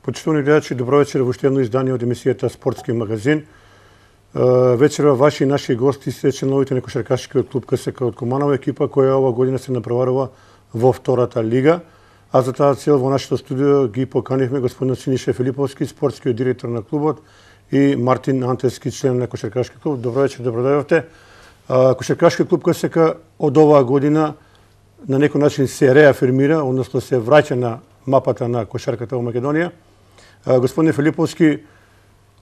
Почитувани гледачи, добро вечер во уште едно издание од емисијата Спортски магазин. Вечера ваши и наши гости се членовите на кошаркашкиот клуб КСК од Куманово, екипа која ова година се напреварува во втората лига. А за таа цел во нашето студио ги поканивме господин Синиша Филиповски, спортскиот директор на клубот, и Мартин Антески, член на кошаркашкиот клуб. Добро вечер, добро дојдовте. Кошаркашкиот клуб КСК од оваа година на некој начин се реафирмира, односно се враќа на мапата на кошарката во Македонија. Господин Филиповски,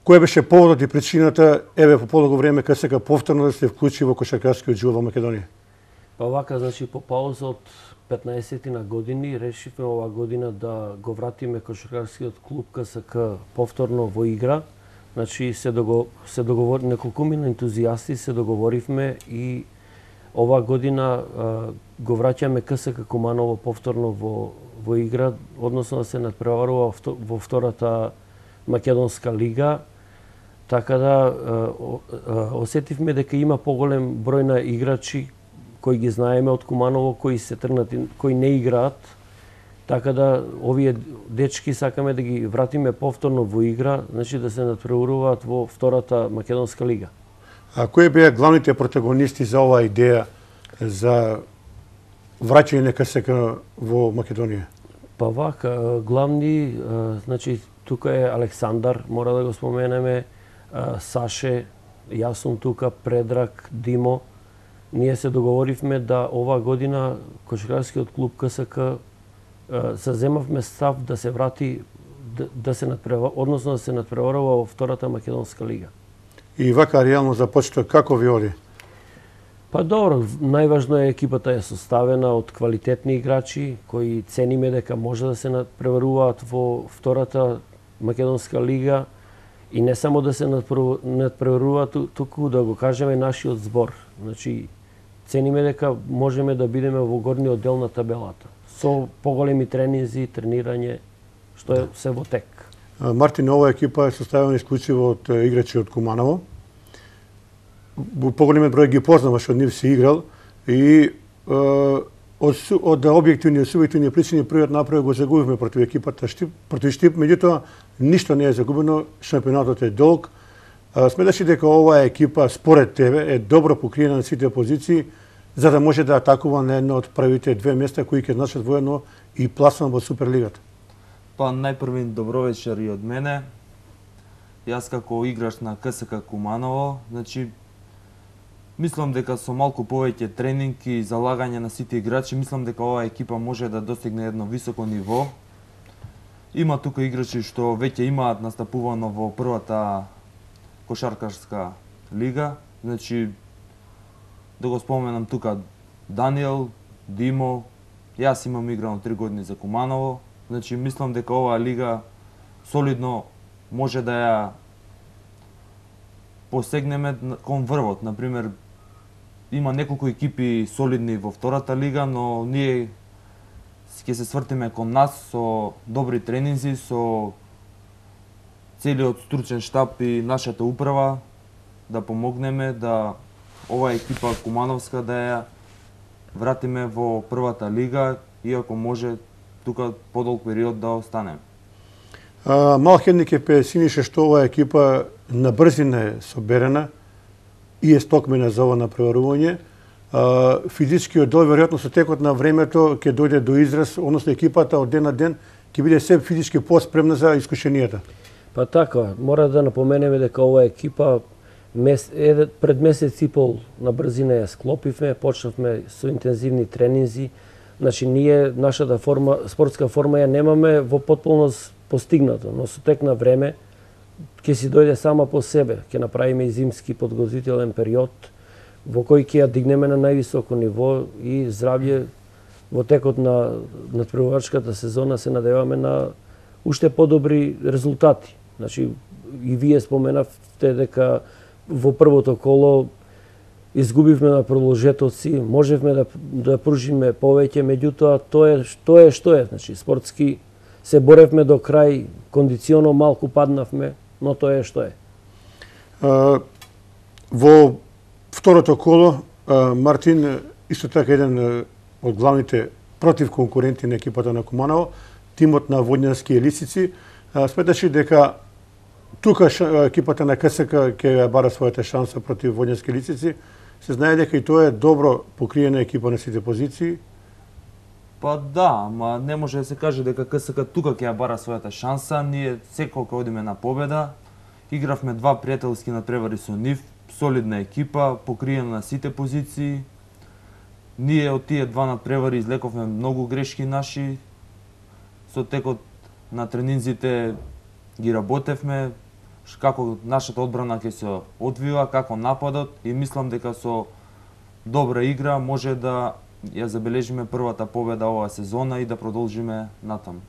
која беше поводот и причината, еве по подолго време КСК повторно да се вклучи во кошаркарскиот живот во Македонија? Па вака, значи, по пауза од 15 на години решивме оваа година да го вратиме кошаркарскиот клуб КСК повторно во игра. Значи се договори неколкумина ентузијасти се договоривме и оваа година го враќаме КСК Куманово повторно во игра, односно да се надпреварува во втората македонска лига. Така да осетивме дека има поголем број на играчи кои ги знаеме од Куманово, кои се тргнати, кои не играат. Така да овие дечки сакаме да ги вратиме повторно во игра, значи да се надпреваруваат во втората македонска лига. А кои беа главните протагонисти за оваа идеја за враќање на КСК во Македонија? Па вака, главни, значи тука е Александар, мора да го споменеме, Саше, јас сум тука, Предраг, Димо. Ние се договоривме да оваа година кошаркарскиот клуб КСК се земавме став да се врати, да се односно да се надпреварува во втората македонска лига. И вака реално започна, како ви оди? Па добро, најважно е екипата е составена од квалитетни играчи кои цениме дека може да се надпреваруваат во втората македонска лига и не само да се надпреваруваат, туку да го кажеме нашиот збор. Значи цениме дека можеме да бидеме во горниот дел на табелата со поголеми тренинзи, тренирање, што е се во тек. Мартин, оваа екипа е составена исклучиво од играчи од Куманово. Поголемиот број ги познаваш, од нив си играл и од објективни и субјективни причини првиот направ го загубивме против екипата против Штип, меѓутоа ништо не е загубено, шампионатот е долг. Сметаш ли дека оваа екипа според тебе е добро покриена на сите позиции за да може да атакува на едно од првите две места кои ќе значат воедно и пласман во Суперлигата? Па најпрви добро вечер и од мене. Јас како играч на КСК Куманово, значи мислам дека со малку повеќе тренинг и залагање на сите играчи, мислам дека оваа екипа може да достигне едно високо ниво. Има тука играчи што веќе имаат настапувано во првата кошаркарска лига, значи да го споменам тука Даниел, Димо, јас имам играно 3 години за Куманово, значи мислам дека оваа лига солидно може да ја посегнеме кон врвот. Например, има неколку екипи солидни во втората лига, но ние ќе се свртиме кон нас со добри тренинзи, со целиот стручен штаб и нашата управа да помогнеме да оваа екипа Кумановска да ја вратиме во првата лига, иако може тука подолг период да останеме. Мал хендикеп е, Синише, што оваа екипа на брзина е соберена и е стокмена за ова напреварување. Физичкиот дел, веројатно со текот на времето, ќе дојде до израз, односно екипата од ден на ден ќе биде се физички поспремна за искушенијата. Па така, мора да напоменеме дека оваа екипа пред месец и пол на брзина ја склопивме, почнавме со интензивни тренинзи. Значи ние нашата форма, спортска форма ја немаме во потполност постигнато, но со тек на време ќе си дојде сама по себе. Ќе направиме и зимски подготвителен период во кој ќе ја дигнеме на највисоко ниво и здравје во текот на надпреварувачката сезона се надеваме на уште подобри резултати. Значи и вие споменавте дека во првото коло изгубивме на продолжетоци, можевме да пружиме повеќе, меѓутоа тоа е што е. Значи спортски се боревме до крај, кондиционо малку паднавме, но тоа е што е. Во второто коло, Мартин, исто така еден од главните против конкуренти на екипата на Куманово, тимот на Водњански елисици, Сметаш ли дека тука екипата на КСК ќе ја бара својата шанса против Војненски Лисици? Се знае дека и тоа е добро покриена екипа на сите позиции. Па да, ама не може да се каже дека КСК тука ќе ја бара својата шанса. Ние секолку одиме на победа. Игравме два пријателски надпревари со нив, солидна екипа, покриена на сите позиции. Ние од тие два надпревари излековме многу грешки наши. Со текот на тренинзите ги работевме, како нашата одбрана ќе се одвива, како нападот, и мислам дека со добра игра може да ја забележиме првата победа оваа сезона и да продолжиме натаму.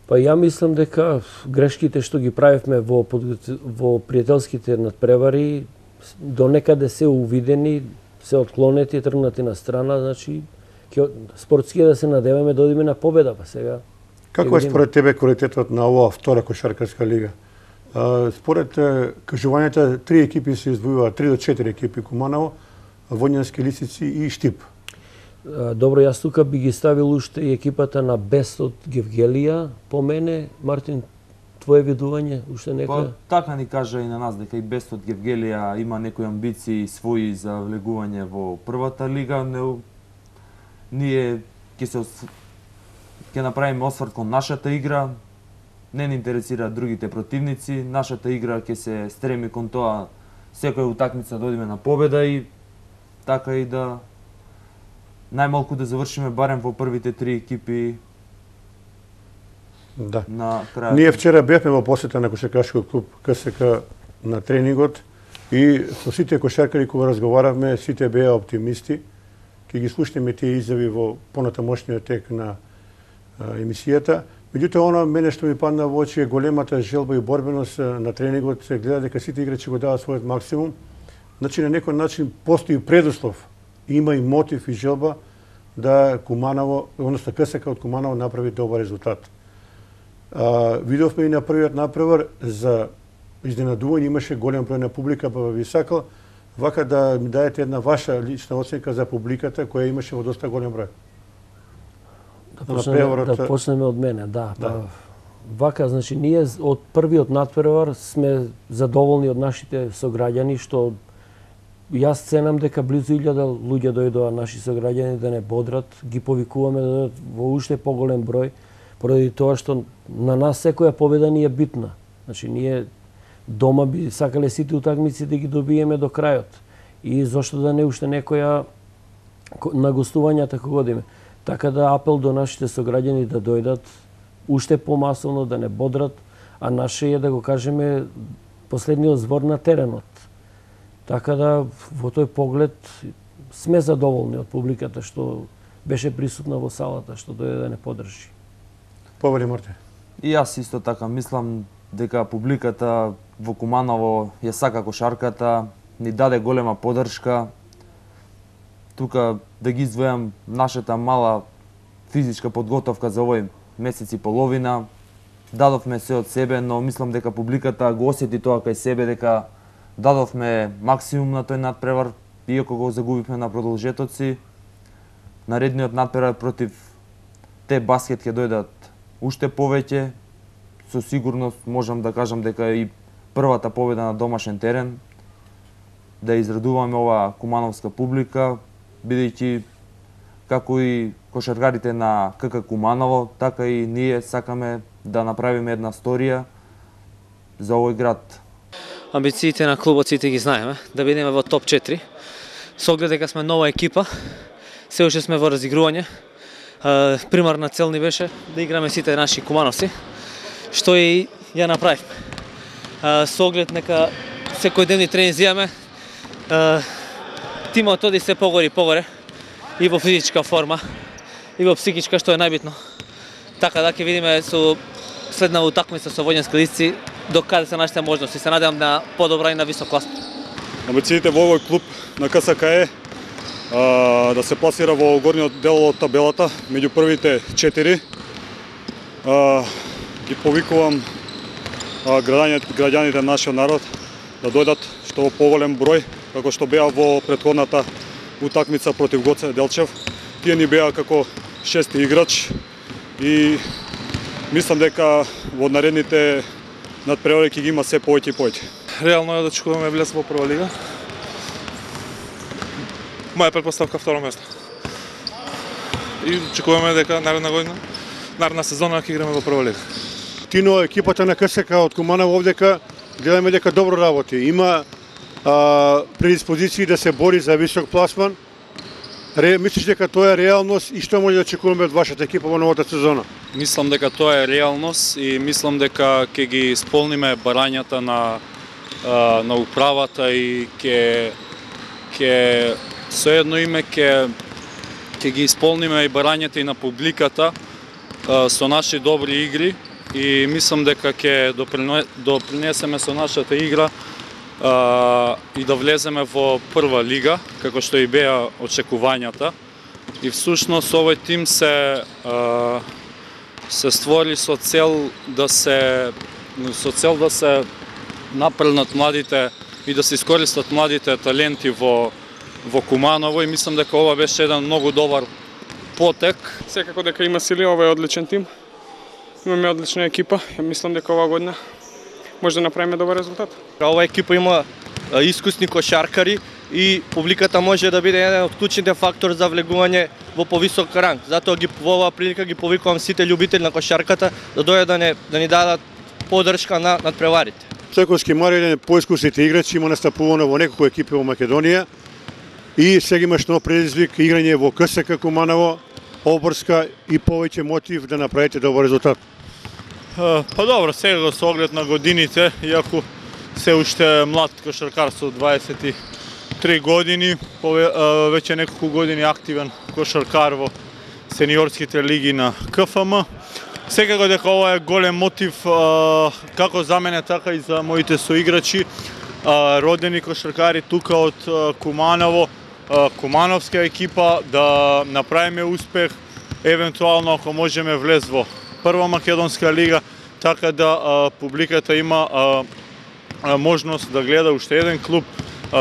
Па ја мислам дека грешките што ги правевме во пријателските надпревари до некаде се увидени, се отклонети, тргнати на страна, значи спортски да се надеваме да одиме на победа, па сега. Како е според тебе квалитетот на оваа втора кошаркарска лига? Според кажувањата, 3 екипи се издвојуваат, 3 до 4 екипи Куманово, Војненски Лисици и Штип. Добро, јас тука би ги ставил уште и екипата на Бест од Гевгелија, по мене. Мартин, твое видување, уште нека? Па, така ни кажа и на нас дека и Бест од Гевгелија има некои амбиции своји за влегување во првата лига. Ние ќе направиме осврт кон нашата игра, не ни интересираат другите противници, нашата игра ќе се стреми кон тоа секоја утакмица да одиме на победа и така и да најмалку да завршиме барем во првите 3 екипи. Да. На крајот. Ние вчера бевме во посета на кошаркашкиот клуб КСК на тренингот и со сите кошаркари кога разговаравме, сите беа оптимисти. Ќе ги слушнеме тие изјави во понатамошниот тек на емисијата. Меѓутоа, она мене што ми падна во очи е големата желба и борбеност на тренингот. Се гледа дека сите играчи го даваат својот максимум. Значи, на некој начин постои предуслов, има и мотив и желба да Куманово, односно КСК од Куманово направи добар резултат. Видовме и на првиот надпревар за изненадување, имаше голем број на публика, па ви сакал вака да ми даете една ваша лична оценка за публиката која имаше во доста голем број. Да почнеме од мене, да. Па, вака, значи, ние од првиот надпревар сме задоволни од нашите сограѓани, што јас ценам дека близу 1000 луѓе дојдоа наши сограѓани да не бодрат, ги повикуваме да дојдат во уште поголем број, поради тоа што на нас секоја победа ни е битна. Значи, ние дома би сакале сите утакмици да ги добиеме до крајот. И зошто да не уште некоја на гостувањата кога одиме. Така да апел до нашите сограѓани да дојдат уште помасовно, да не бодрат, а наше е да го кажеме последниот збор на теренот. Така да во тој поглед сме задоволни од публиката што беше присутна во салата, што дојде да не поддржи. Повели Марте. И јас исто така мислам дека публиката во Куманово ја сака кошарката, ни даде голема поддршка. Тука да ги издвојам нашата мала физичка подготовка за овој месец и половина. Дадовме се од себе, но мислам дека публиката го осети тоа кај себе, дека дадовме максимум на тој надпревар, иако го загубивме на продолжетоци. Наредниот надпревар против те баскет ќе дојдат уште повеќе. Со сигурност можам да кажам дека и првата победа на домашен терен, да израдуваме оваа кумановска публика, бидејќи како и кошаркарите на КК Куманово, така и ние сакаме да направиме една сторија за овој град. Амбициите на клубот сите ги знаеме, да бидеме во топ 4. Со оглед дека сме нова екипа, се уште сме во разигрување. Примарна цел ни беше да играме сите наши кумановци, што и ја направивме. Со оглед нека секојдневни тренинзи имаме, тимот оди се погори погоре и во физичка форма и во психичка, што е најбитно. Така да ќе видиме со следна утакмица со Војненски Лисици до каде се нашите можности. Се надевам на подобра и на висок клас. Амбициите во овој клуб на КСК е да се пласира во горниот дел од табелата меѓу првите 4. Ги повикувам граѓаните на нашиот народ да дојдат што во поголем број, како што беа во претходната утакмица против Гоце Делчев. Тие ни беа како 6-ти играч и Мислам дека во наредните надпревари ќе ги има се повеќе и повеќе. Реално е да очекуваме влез во прва лига. Моја предпоставка второ место. И очекуваме дека наредна сезона ќе играме во прва лига. Тино, екипата на КСК од Куманово овдека гледаме дека добро работи. Има предиспозиции да се бори за висок пласман. Мислиш дека тоа е реалност и што може да очекуваме од вашата екипа во новата сезона? Мислам дека тоа е реалност и мислам дека ќе ги исполниме барањата на управата и ќе со едно име ќе ги исполниме и барањата и на публиката со наши добри игри и мислам дека ќе допринесеме со нашата игра и да влеземе во прва лига, како што и беа очекувањата. И всушност овој тим се створи со цел да се напреднат младите и да се искористат младите таленти во Куманово и мислам дека ова беше еден многу добар потек. Секако дека има сили, ова е одличен тим. Имаме одлична екипа. Мислам дека оваа година може да направиме добар резултат. Оваа екипа има искусни кошаркари и публиката може да биде еден од клучните фактори за влегување во повисок ранг. Затоа во оваа прилика ги повикувам сите љубители на кошарката да дојдат да ни дадат поддршка на надпреварите. Стојковски Марилен, поискусните играчи, има настапувано во неколку екипи во Македонија и сега имаш нов предизвик играње во КСК Куманово, Оборска и повеќе мотив да направите добар резултат. Па добро, сега со оглед на годините, иако се уште млад кошаркар со 23 години, веќе неколку години активен кошаркар во сениорските лиги на КФМ. Секако дека ова е голем мотив како за мене, така и за моите соиграчи, родени кошаркари тука од Куманово, кумановска екипа, да направиме успех, евентуално ако можеме влез во прва македонска лига, така да публиката има можност да гледа уште еден клуб,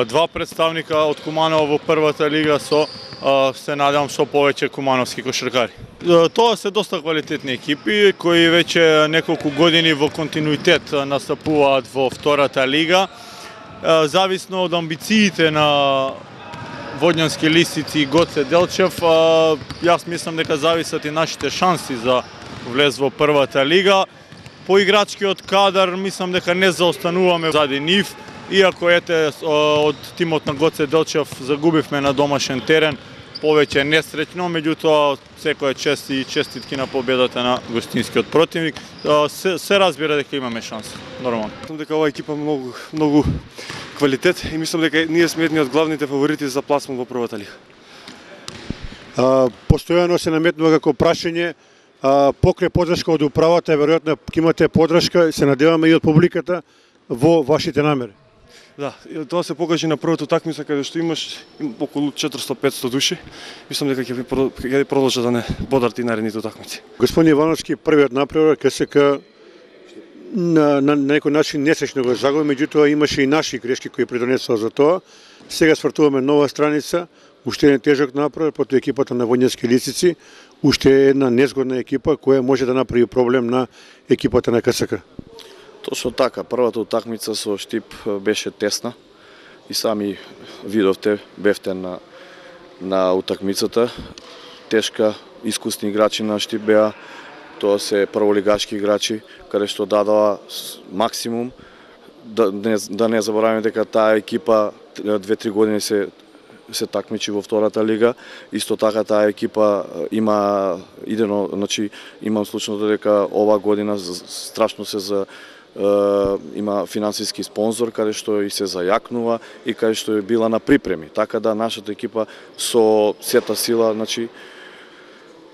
два представника од Куманово во првата лига се надевам со повеќе кумановски кошаркари. Тоа се доста квалитетни екипи кои веќе неколку години во континуитет настапуваат во втората лига. Зависно од амбициите на Водњански Лисици и Гоце Делчев, јас мислам дека зависат и нашите шанси за влез во првата лига. По играчкиот кадар мислам дека не заостануваме зади нив, иако од тимот на Гоце Делчев загубивме на домашен терен, повеќе несреќно, меѓутоа секој чест и честитки на победата на гостинскиот противник. Се разбира дека имаме шанс, нормално. Мислам дека оваа екипа многу квалитет и мислам дека ние сме едни од главните фаворити за пласман во првата лига. Постојано се наметнува како прашање, покрај поддршка од управата, веројатно ќе имате поддршка, се надеваме и од публиката во вашите намери. Да, тоа се покажи на првата утакмица каде што имаш околу 400-500 души. Мислам дека ќе продолжат да не бодат и наредните утакмици. Господин Ивановски, првиот напревар КСК на некој начин несечно го загуби, меѓутоа имаше и наши грешки кои придонесоа за тоа. Сега свртуваме нова страница, уште еден тежок напревар против екипата на Водњански Лисици, уште една незгодна екипа која може да направи проблем на екипата на КСК. Точно така, првата утакмица со Штип беше тесна и сами видовте, бевте на утакмицата. Тешка, искусни играчи на Штип беа, тоа се прволигашки играчи, каде што дадоа максимум. Да не забораваме дека таа екипа 2-3 години се такмичи во втората лига. Исто така таа екипа имам случајно дека оваа година страшно има финансиски спонзор каде што и се зајакнува и каде што е била на припреми. Така да нашата екипа со сета сила,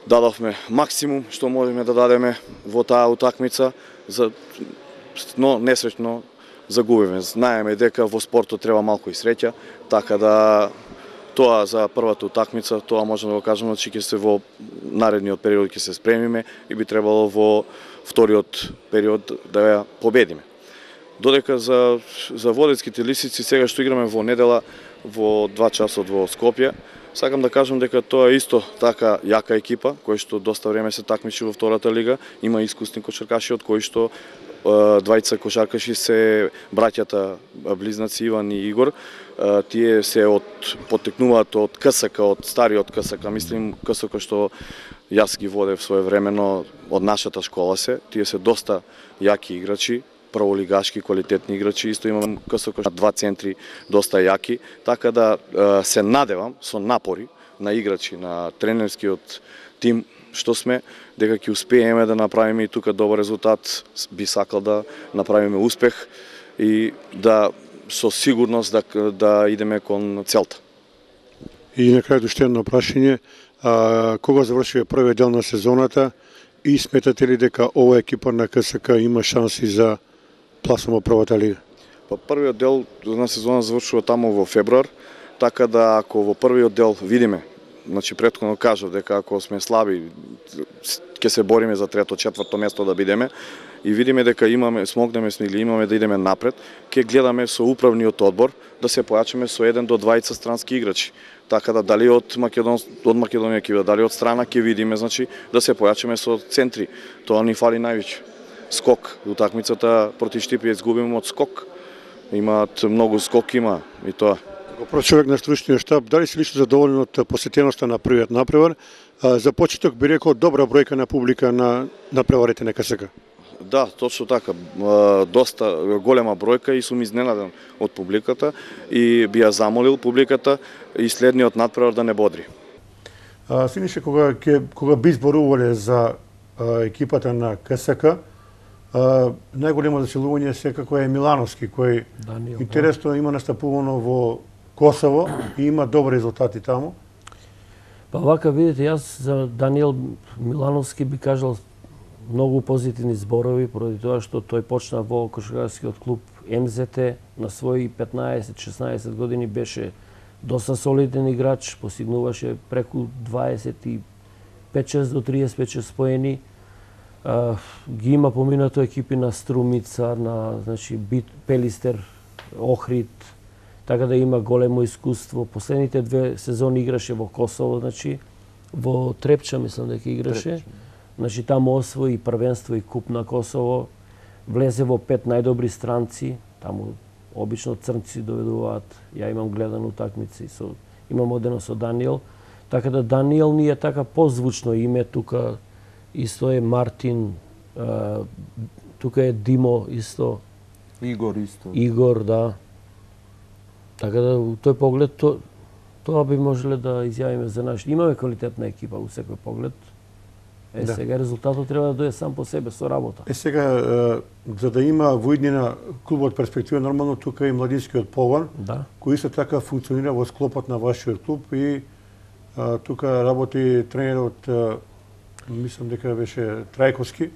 дадовме максимум што можеме да дадеме во таа утакмица, но несреќно загубиме. Знаеме дека во спортот треба малку и среќа, така да тоа за првата утакмица, тоа можеме да го кажеме, че ќе се во наредниот период ќе се спремиме и би требало во вториот период да ја победиме. Додека за Водецките Лисици, сега што играме во недела во 2 часот во Скопје, Сакам да кажам дека тоа е исто така јака екипа, кој што доста време се такмичи во втората лига, има искусни кошаркаши од кои што двајца кошаркаши се браќата близнаци Иван и Игор. Тие се потекнуваат од КСК, од стариот КСК, мислим КСК што јас ги водев своевремено од нашата школа се. Тие се доста јаки играчи, прволигашки квалитетни играчи, исто имам КСК на два центри доста јаки, така да се надевам со напори на играчи, на тренерскиот тим што сме, дека ќе успееме да направиме и тука добар резултат. Би сакал да направиме успех и да со сигурност да идеме кон целта. И на крајот уште едно прашање, кога завршува првиот дел на сезоната и сметате ли дека ова екипа на КСК има шанси за пласом во првата лига? Првиот дел на сезона завршува таму во февруар, така да ако во првиот дел видиме, значи претходно кажав дека ако сме слаби, ќе се бориме за трето, четврто место да бидеме и видиме дека смогнеме или имаме да идеме напред, ќе гледаме со управниот одбор да се појачаме со 1 до 2 странски играчи. Така да дали од Македонија ќе биде, дали од страна ќе видиме, значи да се појачаме со центри. Тоа ни фали највеќе. Скок. Утакмицата против Штипи изгубиме од скок. Имаат многу скок има и тоа. Како прв човек на стручниот штаб, дали си лично задоволен од посетеноста на првиот напревар? За почеток би рекол добра бројка на публика на напреварите на КСК. Да, точно така. Доста голема бројка и сум изненаден од публиката и би ја замолил публиката и следниот надпревар да не бодри. Синише, кога би зборувале за екипата на КСК, најголемо засилување секако е Милановски, кој интересно има настапувано во Косово и има добри резултати таму. Па вака, видите, јас за Даниел Милановски би кажал многу позитивни зборови, поради тоа што тој почна во кошаркарскиот клуб МЗТ на своји 15-16 години, беше доста солиден играч, постигнуваше преку 25-6 до 35 поени. Ги има поминато екипи на Струмица, на Пелистер, Охрид, така да има големо искуство. Последните 2 сезони играше во Косово, во Трепча мислам дека играше. Таму освои првенство и куп на Косово, влезе во 5 најдобри странци, таму обично црнци доведуваат. Ја имам гледано утакмици, имам одено со Даниел. Така да Даниел ни е така позвучно име тука. Исто е Мартин, тука е Димо исто. Игор исто. Игор, да. Така да, у тој поглед, тоа би можеле да изјавиме за наш. Имаме квалитетна екипа у секој поглед. Сега резултатот треба да дое сам по себе со работа. Сега, за да има во иднина клубот перспектива, нормално тука и младинскиот погон, кој исто така функционира во склопот на вашиот клуб и тука работи тренерот, мислам дека беше Трајковски.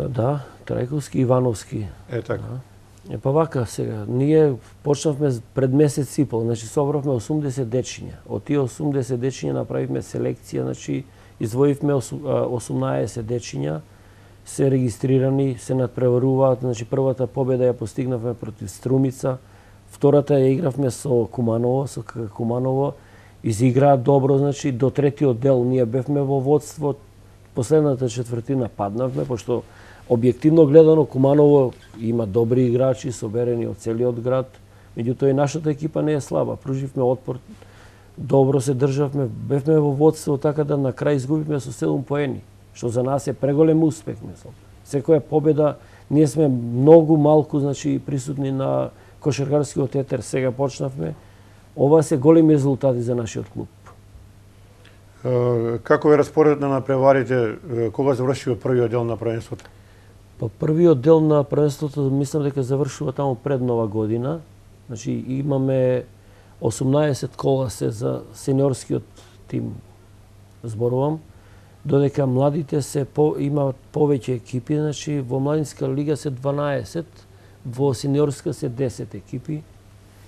Да, Трајковски, Ивановски. Така. Па вака сега, ние почнавме пред месец и пол, собравме 80 дечиња. Од тие 80 дечиња направивме селекција, извоивме 18 дечиња, се регистрирани, се надпреваруваат, првата победа ја постигнавме против Струмица, втората ја игравме со Куманово, со Куманово, изиграа добро, до третиот дел ние бевме во водство, последната четвртина паднавме, пошто објективно гледано Куманово има добри играчи, соберени од целиот град, меѓутоа и нашата екипа не е слаба, пруживме отпор, добро се државме, бевме во водство, така да на крај изгубивме со 7 поени, што за нас е преголем успех, мислам. Секоја победа, ние сме многу малку, присутни на кошаркарскиот етер, сега почнавме. Ова се големи резултати за нашиот клуб. Како е распоредот на напреварите, кога завршува првиот дел на првенството? Па првиот дел на првенството мислам дека завршува таму пред Нова година. Имаме 18 кола се за сениорскиот тим, зборувам, додека младите имаат повеќе екипи, во младинска лига се 12, во сениорска се 10 екипи.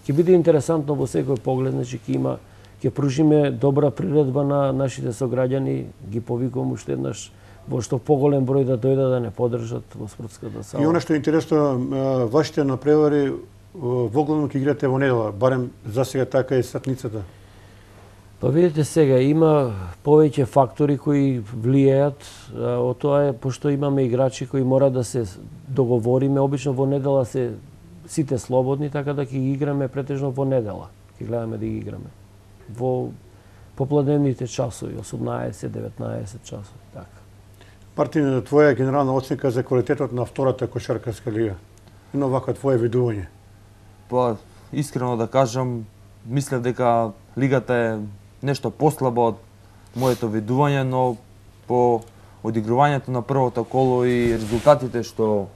Ќе биде интересантно во секој поглед, ќе пружиме добра приредба на нашите сограѓани, ги повикувам уште еднаш во што поголем број да дојдат да не поддржат во спортската сала. И она што е интересно, вашите напревари воглавно ќе играте во недела, барем за сега така е сатницата. Па видите сега, има повеќе фактори кои влијаат, од тоа е, пошто имаме играчи кои мора да се договориме, обично во недела се сите слободни, така да ќе ги играме претежно во недела. Ќе гледаме да ги играме. Во попладневните часови, 18-19 часови, така. Мартин, твоја генерална оценка за квалитетот на втората кошаркарска лига? Едно вака твое видување? Па, искрено да кажам, мислев дека лигата е нешто послабо од моето видување, но по одигрувањето на првото коло и резултатите што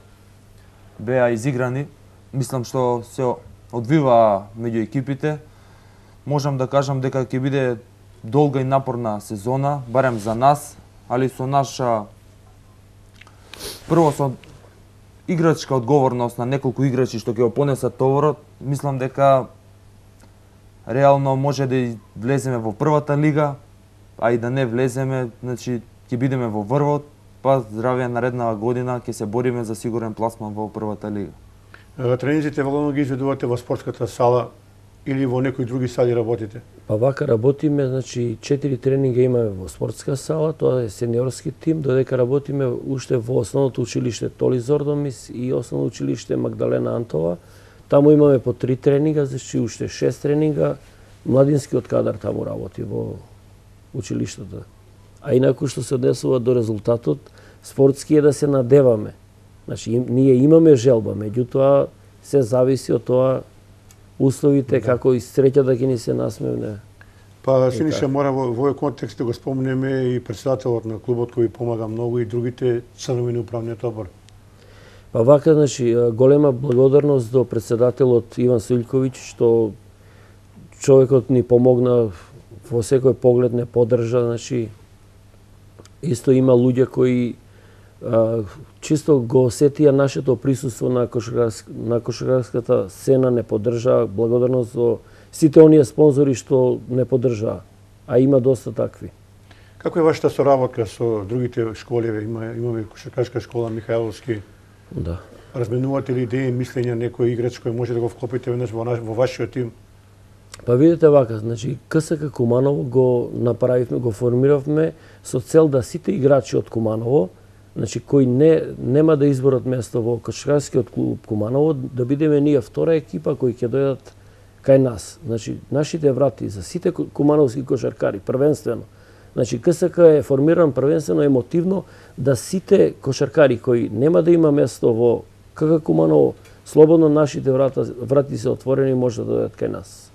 беа изиграни, мислам што се одвива меѓу екипите, можам да кажам дека ќе биде долга и напорна сезона, барем за нас, али со наша прво со играчка одговорност на неколку играчи што ќе го понесат товарот, мислам дека реално може да влеземе во првата лига, а и да не влеземе, значи ќе бидеме во врвот, па здравје нареднава година ќе се бориме за сигурен пласман во првата лига. Тренинзите вално ги изведувате во спортската сала или во некои други сали работите? Па вака работиме, значи 4 тренинга имаме во спортска сала, тоа е сениорски тим, додека работиме уште во основното училиште Толи Зордомис и основно училиште Магдалена Антова. Таму имаме по 3 тренинга, значи уште 6 тренинга, младинскиот кадар таму работи во училиштето. А инаку што се однесува до резултатот, спортски е да се надеваме. Значи ние имаме желба, меѓутоа се зависи од тоа условите, како и среќа да ќе ни се насмевне. Па Синиша, мора во овој контекст да го спомнеме и претседателот на клубот кој помага многу и другите членови на управниот одбор. Па вака, значи, голема благодарност до претседателот Иван Силјковиќ, што човекот ни помогна во секој поглед, не поддржа, значи, исто има луѓе кои чисто го осетија нашето присуство на кошаркарската сцена, не поддржа, благодарност до сите оние спонзори што не поддржаа, а има доста такви. Како е вашата соработка со другите школи? Имаме кошаркарска школа Михајловски. Да. Разменувате ли идеи, мислења, некој играч кој може да го вклопите веднаш во вашиот тим? Па видите вака, значи КСК Куманово го направивме, го формиравме со цел да сите играчи од Куманово, значи кои нема да изборат место во кошаркарскиот клуб Куманово, да бидеме ние втора екипа кои ќе дојдат кај нас. Значи нашите врати за сите кумановски кошаркари првенствено. Значи КСК е формиран првенствено емотивно да сите кошаркари кои нема да има место во КК Куманово, слободно нашите врати се отворени и може да дојдат кај нас.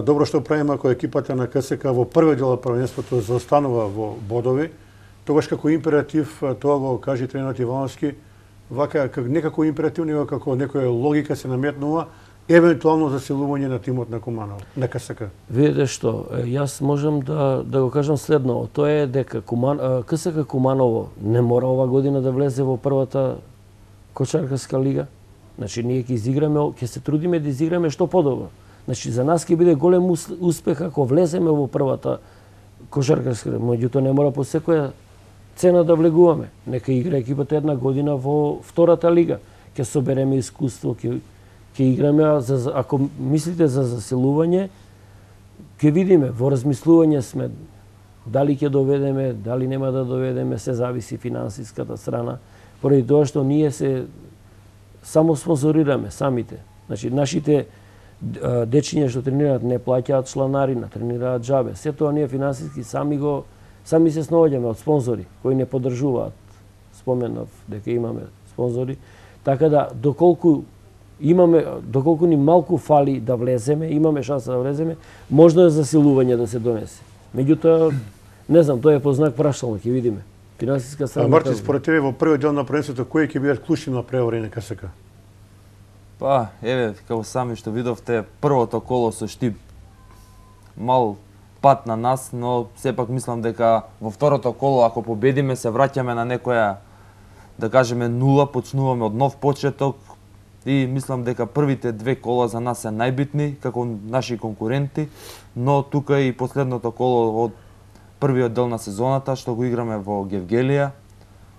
Добро што правиме ако екипата на КСК во првиот дел од првенството заостанува во бодови, тогаш како императив, тоа го кажи тренерот Ивановски, вака некако императив, него како некоја логика се наметнува, евентуално заселување на тимот на Куманово, на КСК. Видите што, јас можам да го кажам следно, тоа е дека КСК Куманово не мора ова година да влезе во првата кошаркарска лига. Значи ние ќе изиграме, ќе се трудиме да изиграме што подобро. Значи за нас ќе биде голем успех ако влеземе во првата кошаркарска, меѓутоа не мора по секоја цена да влегуваме. Нека игра екипата една година во втората лига. Ќе собереме искуство, ќе играме, ако мислите за заселување, ќе видиме, во размислување сме, дали ќе доведеме, дали нема да доведеме, се зависи финансиската страна, поради тоа што ние се само спонзорираме самите. Значи, нашите дечиња што тренираат не плаќаат чланарина, тренираат џабе. Се тоа ние финансиски сами се снаоѓаме од спонзори кои не поддржуваат. Споменав дека имаме спонзори, така да доколку ни малку фали да влеземе, имаме шанса да влеземе, можно е засилување да се донесе. Меѓутоа, не знам, тоа е по знак прашално, ќе видиме. Финансиска страна. Мартин, според тебе во првиот дел на првенството кои ќе бидат клучни на преговори на КСК? Па, еве, како сами што видовте, првото коло со Штип мал пат на нас, но сепак мислам дека во второто коло, ако победиме, се враќаме на некоја, да кажеме, нула, почнуваме од нов почеток и мислам дека првите две кола за нас се најбитни, како наши конкуренти, но тука и последното коло од првиот дел на сезоната, што го играме во Гевгелија,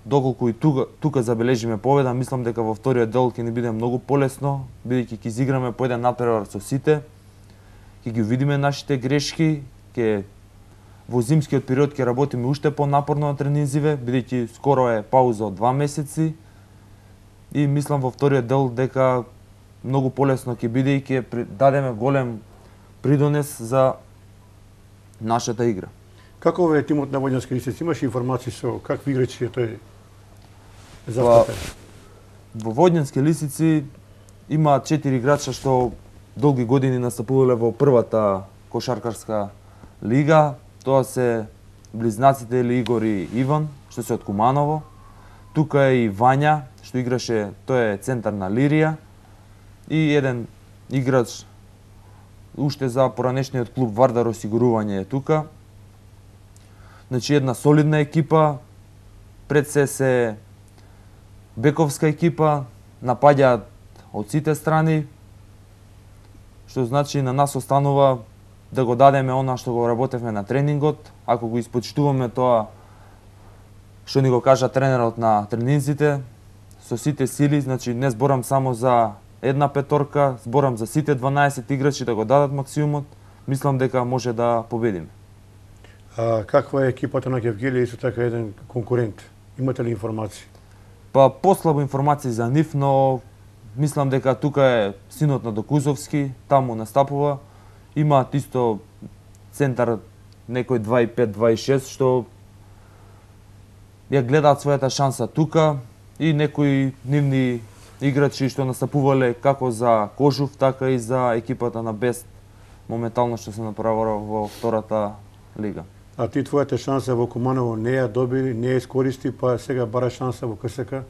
доколку и тука забележиме победа, мислам дека во вториот дел ќе ни биде многу полесно, бидејќи ќе изиграме по еден надпревар со сите, ќе ги видиме нашите грешки во зимскиот период ќе работиме уште понапорно на тренинзиве, бидејќи скоро е пауза од 2 месеци. И мислам во вториот дел дека многу полесно ќе биде и ќе дадеме голем придонес за нашата игра. Како е тимот на Војнянски Лисици? Имаш информации со какви играчи е тој застапен? Во Војнянски Лисици има 4 играча што долги години настапувале во првата кошаркарска лига. Тоа се близнаците Игор и Иван, што се од Куманово. Тука е и Вања, што играше, тој е центар на Лирија. И еден играч уште за поранешниот клуб Вардар осигурување е тука. Значи една солидна екипа, пред се бековска екипа, напаѓаат од сите страни, што значи на нас останува да го дадеме она што го работевме на тренингот, ако го испочитуваме тоа што ни го кажа тренерот на тренинзите, со сите сили, значи не зборам само за една петорка, зборам за сите 12 играчи да го дадат максимумот, мислам дека може да победиме. А каква е екипата на Гевгелија, исто така еден конкурент? Имате ли информации? Па послабо информации за нив, но мислам дека тука е синот на Докузовски, таму настапува. Имаат исто центар некој 25-26 што ја гледаат својата шанса тука и некои нивни играчи што настапувале како за Кожув, така и за екипата на Бест моментално што се направила во втората лига. А ти твојата шанса во Куманово не ја доби, не ја искористи, па сега бара шанса во КСК.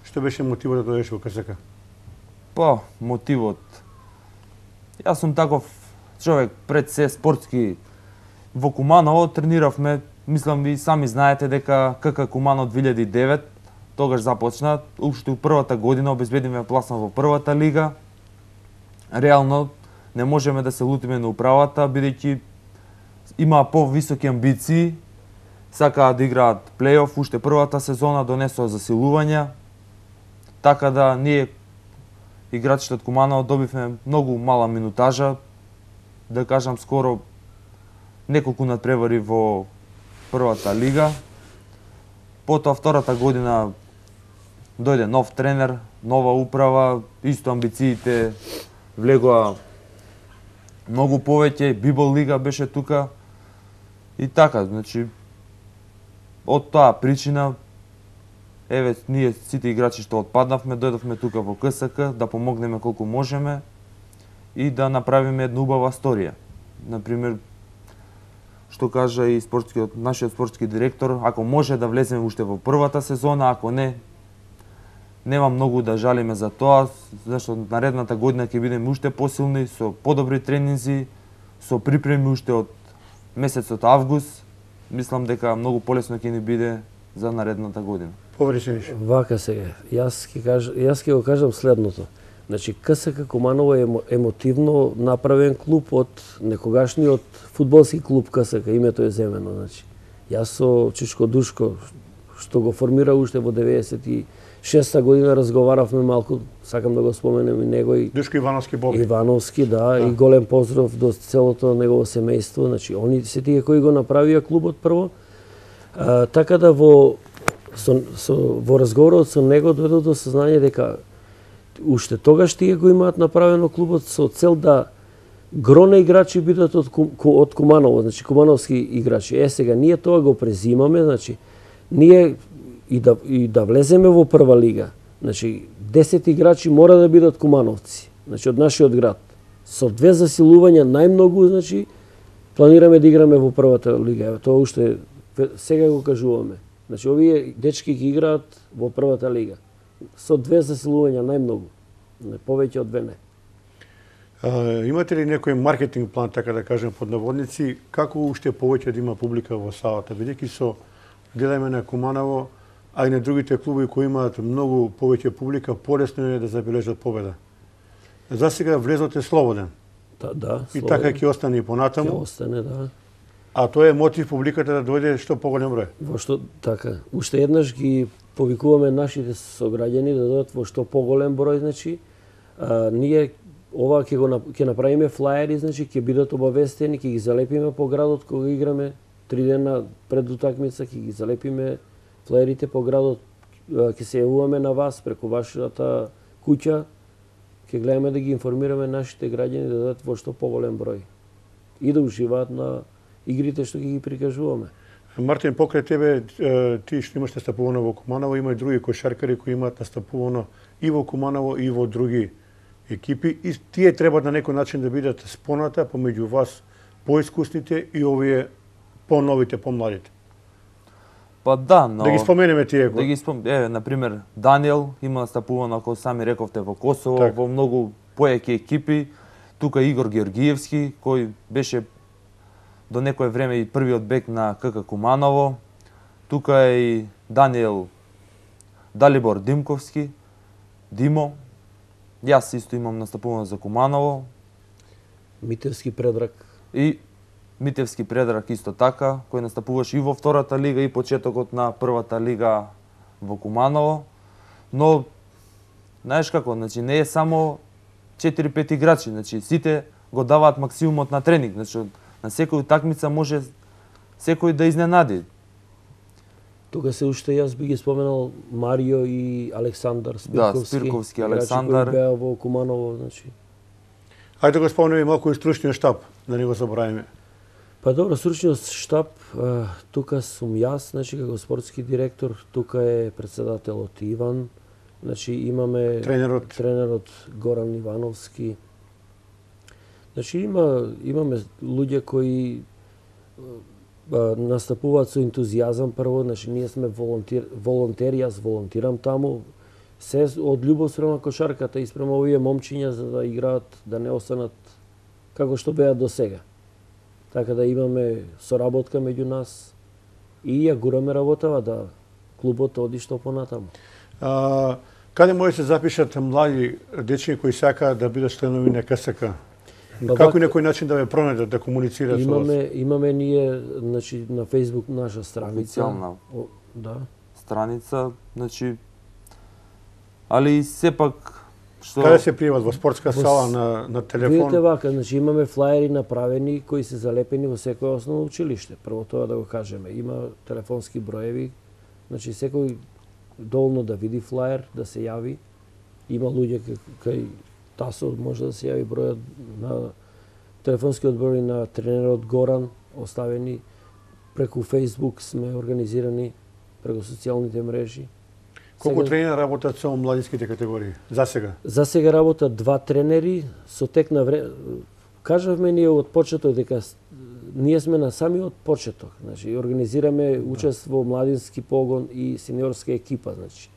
Што беше мотивот да дојдеш во КСК? Па, мотивот. Јас сум таков човек пред се спортски. Во Куманово трениравме, мислам ви сами знаете дека КК Куманово 2009 тогаш започна, уште у првата година обезбедиме пласман во првата лига. Реално не можеме да се лутиме на управата, бидејќи има повисоки амбиции, сакаат да играат плейоф, уште првата сезона донесоа засилувања, така да ние играчите од Куманово добивме многу мала минутажа, да кажам скоро неколку надпревари во првата лига. Потоа втората година дојде нов тренер, нова управа, исто амбициите влегоа многу повеќе, Бибол лига беше тука. И така, значи, од таа причина, еве, ние сите играчи што отпаднавме, дојдовме тука во КСК, да помогнеме колку можеме и да направиме една убава сторија. Например, што кажа и нашиот спортски директор, ако може да влеземе уште во првата сезона, ако не, нема многу да жалиме за тоа, зашто наредната година ќе бидеме уште посилни, со подобри тренинзи, со припреми уште од месецот август. Мислам дека многу полесно ќе ни биде за наредната година. Повречениш. Вака сега, јас ќе го кажам следното. Значи, КСК Куманово е емотивно направен клуб од некогашниот фудбалски клуб КСК, името е земено. Значи, јас со Чичко Душко, што го формира уште во 96-та година, разговаравме малку, сакам да го споменем и него. Душко Ивановски Боби. Ивановски, да, и голем поздрав до целото негово семејство. Значи, они се тие кои го направија клубот прво. Така да во разговорот со него дојдов до сознание дека уште тогаш тие го имаат направено клубот со цел да гро на играчи бидат од Куманово, значи кумановски играчи. Сега ние тоа го презимаме, значи ние и да влеземе во прва лига. Значи 10 играчи мора да бидат кумановци, значи од нашиот град. Со 2 засилувања најмногу, значи планираме да играме во првата лига. Тоа уште сега го кажуваме. Значи овие дечки ги играат во првата лига. Со 2 засилувања најмногу. Повеќе од 2 не. Имате ли некој маркетинг план, така да кажем, под наводници, како уште повеќе да има публика во салата? Бидејќи со гледаме на Куманово, а и на другите клубови кои имаат многу повеќе публика, полесно е да забележат победа. За сега влезот е слободен. Да, и така ќе остане и понатаму. Ќе остане, да. А тоа е мотив публиката да дојде што поголем број. Во што така. Уште еднаш ги повикуваме нашите сограѓани да дојдат во што поголем број, значи ние ова ќе направиме флаери, значи ќе бидат обавестени, ќе ги залепиме по градот кога играме 3 дена пред утакмица, ќе ги залепиме флаерите по градот, ќе се јавуваме на вас преку вашата куќа, ќе гледаме да ги информираме нашите граѓани да дадат во што поголем број и да уживаат на игрите што ги прикажуваме. Мартин, покрај тебе, ти што имаш настапувано во Куманово, има и други кошаркари кои имаат настапувано и во Куманово и во други екипи, и тие треба на некој начин да бидат споната помеѓу вас поискусните и овие поновите, помладите. Па да, но да ги споменеме тие. Да ги например, Даниел има настапувано, ако сами рековте, во Косово, так, во многу поеки екипи. Тука Игор Георгиевски, кој беше до некое време и првиот бек на КК Куманово. Тука е и Даниел Далибор Димковски, Димо. Јас исто имам настапувано за Куманово. Митевски Предраг. И Митевски Предраг исто така, кој настапуваше и во втората лига и почетокот на првата лига во Куманово. Но, знаеш како, значи не е само 4-5 играчи, значи сите го даваат максимумот на тренинг, значи на секој такмица може секој да изненади. Тука се уште јас би ги споменал Марио и Александар Спирковски. Да, Спирковски, Александар. Кои беа во Куманово, значи. Ајде да го спомнеме малку и стручниот штаб, да не го забораваме. Па добро, стручниот штаб, тука сум јас, значи како спортски директор, тука е председателот Иван, значи имаме тренерот Горан Ивановски. Значи имаме луѓе кои настапуваат со ентузијазам прво, значи ние сме волонтери, јас волонтирам таму, се од љубов спрема кошарката и спрема овие момчиња за да играат, да не останат како што беа до сега. Така да имаме соработка меѓу нас и ја гураме работава да клубот оди што понатаму. Каде може се запишат млади дечиња кои сакаат да бидат членови на КСК? Како и некој начин да ве пронајдат, да комуницираат со вас? Имаме ние, значи на Facebook наша страница. Официјална да. Страница, значи али сепак што Каде се пријават во спортска сала на телефон? Видите вака, значи имаме флаери направени кои се залепени во секој основно училиште. Прво тоа да го кажеме. Има телефонски броеви, значи секој доволно да види флаер, да се јави. Има луѓе кај Тасо може да се јави бројот на телефонскиот број на тренерот Горан, оставени преку Facebook сме организирани, преку социјалните мрежи. Колку тренери работат со младинските категории за сега? За сега работат 2 тренери со тек на време. Кажавме ние од почеток дека ние сме на самиот почеток, значи организираме учество во младински погон и сениорска екипа, значи.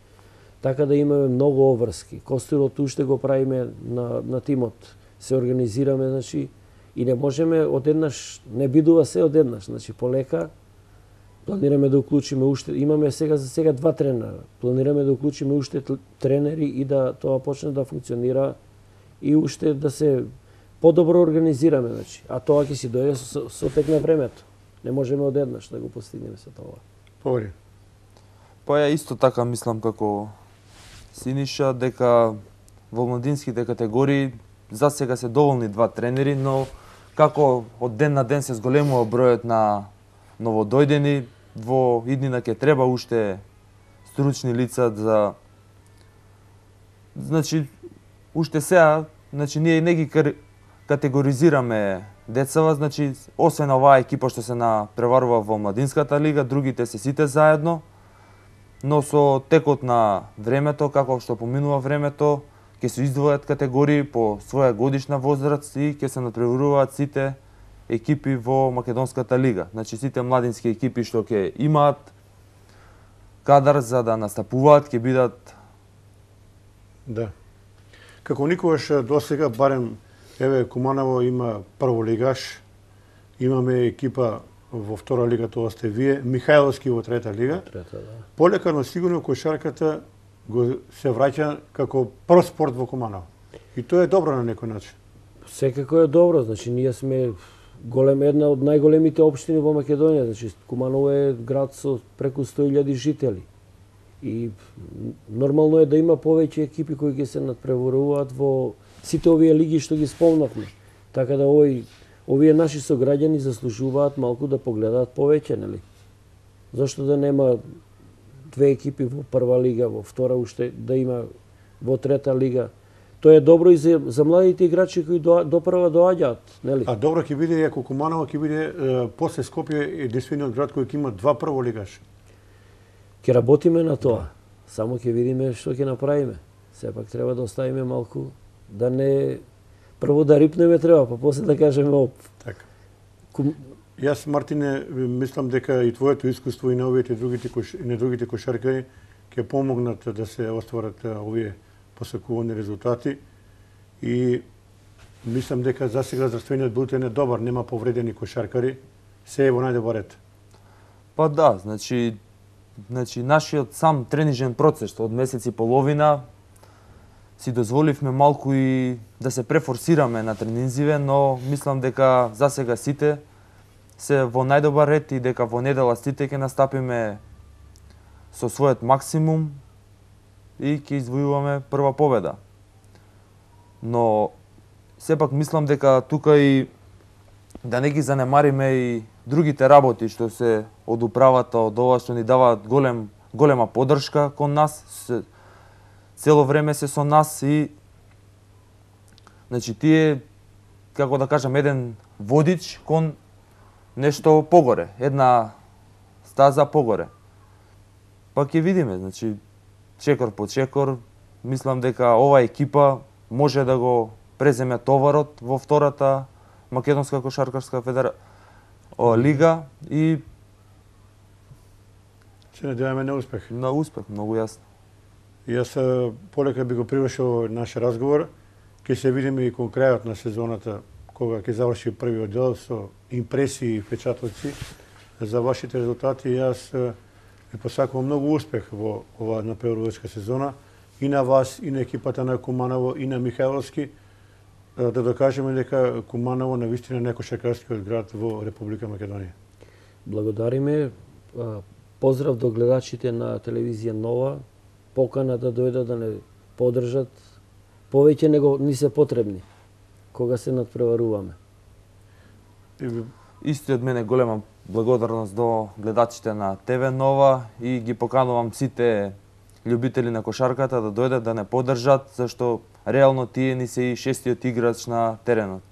Така да имаме многу обврски. Костурот уште го правиме на тимот. Се организираме, значи, и не можеме одеднаш, не бидува се одеднаш, значи полека планираме да уклучиме уште, имаме за сега 2 тренера. Планираме да уклучиме уште тренери и да тоа почне да функционира и уште да се подобро организираме, значи. А тоа ќе си дојде со тек на времето. Не можеме одеднаш да го постигнеме со тоа. Повери. Па ја исто така мислам како Синиша дека во младинските категории за сега се доволни 2 тренери, но како од ден на ден се зголемува бројот на новодојдени, во иднина ќе треба уште стручни лица за значи уште сега, значи ние не ги категоризираме децава, значи освен оваа екипа што се напреварува во младинската лига, другите се сите заедно, но со текот на времето, како што поминува времето, ќе се издвојат категории по своја годишна возраст и ќе се надпреваруваат сите екипи во Македонската лига. Значи сите младински екипи што ќе имаат кадар за да настапуваат ќе бидат. Да. Како никогаш досега, барем еве Куманово има прволигаш, имаме екипа во втора лига, тоа сте вие, Михајловски во трета лига. Трета, да. Полека, но сигурно кошарката се враќа како прв спорт во Куманово. И тоа е добро на некој начин. Секако е добро, значи ние сме една од најголемите општини во Македонија, значи Куманово е град со преку 100.000 жители. И нормално е да има повеќе екипи кои ќе се надпреваруваат во сите овие лиги што ги спомнавме. Така да овие наши сограѓани заслужуваат малку да погледаат повеќе, нели? Зошто да нема две екипи во прва лига, во втора уште да има во трета лига. Тоа е добро и за младите играчи кои допрва доаѓаат, нели? А добро ќе биде ако Куманово ќе биде после Скопје единствениот град кој ќе има два прволигаш. Ќе работиме на тоа. Само ќе видиме што ќе направиме. Сепак треба да оставиме малку да не прво да рипнеме треба, па после да кажеме оп. Така. Јас, Мартине, мислам дека и твоето искуство и на овие другите кошаркари ќе помогнат да се остварат овие посакувани резултати и мислам дека засега здравствениот бултен е добар, нема повредени кошаркари, се е во најдобар ред. Па да, значи нашиот сам тренижен процес од месец и половина си дозволивме малку и да се префорсираме на тренинзиве, но мислам дека засега сите се во најдобар ред и дека во недела сите ќе настапиме со својот максимум и ќе извојуваме прва победа. Но сепак мислам дека тука и да не ги занемариме и другите работи што се од управата, од ова што ни даваат голема поддршка кон нас, цело време се со нас и значи тие, како да кажам, еден водич кон нешто погоре, една стаза погоре. Па ќе видиме, значи чекор по чекор, мислам дека ова екипа може да го преземе товарот во втората Македонска кошаркарска лига и се надеваме на успех. На успех, многу јасно. Јас полека би го привршил наш разговор. Ќе се видиме и кон крајот на сезоната, кога ќе заврши првиот дел со импресии и впечатоци за вашите резултати. Јас ви посакувам многу успех во оваа напредувачка сезона и на вас, и на екипата на Куманово, и на Михајловски, да докажеме дека Куманово навистина е кошаркарскиот град во Република Македонија. Благодариме. Поздрав до гледачите на телевизија Нова. Покана да дојдат да не поддржат. Повеќе него ни се потребни кога се надпреваруваме. Исто од мене голема благодарност до гледачите на ТВ Нова и ги поканувам сите љубители на кошарката да дојдат да не поддржат, зашто реално тие ни се и шестиот играч на теренот.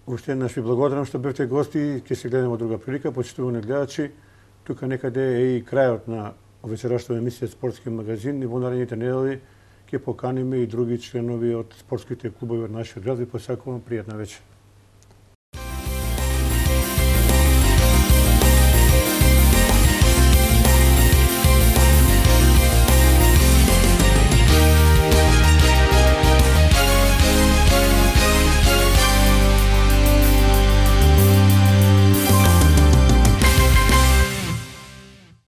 Уште еднаш ви благодарам што бевте гости, ќе се гледаме во друга прилика, почитувани гледачи. Тука некаде е и крајот на вечерашната емисија Спортски магазин и во наредните недели ќе поканиме и други членови од спортските клубови од нашиот град. Ви посакувам пријатна вечер.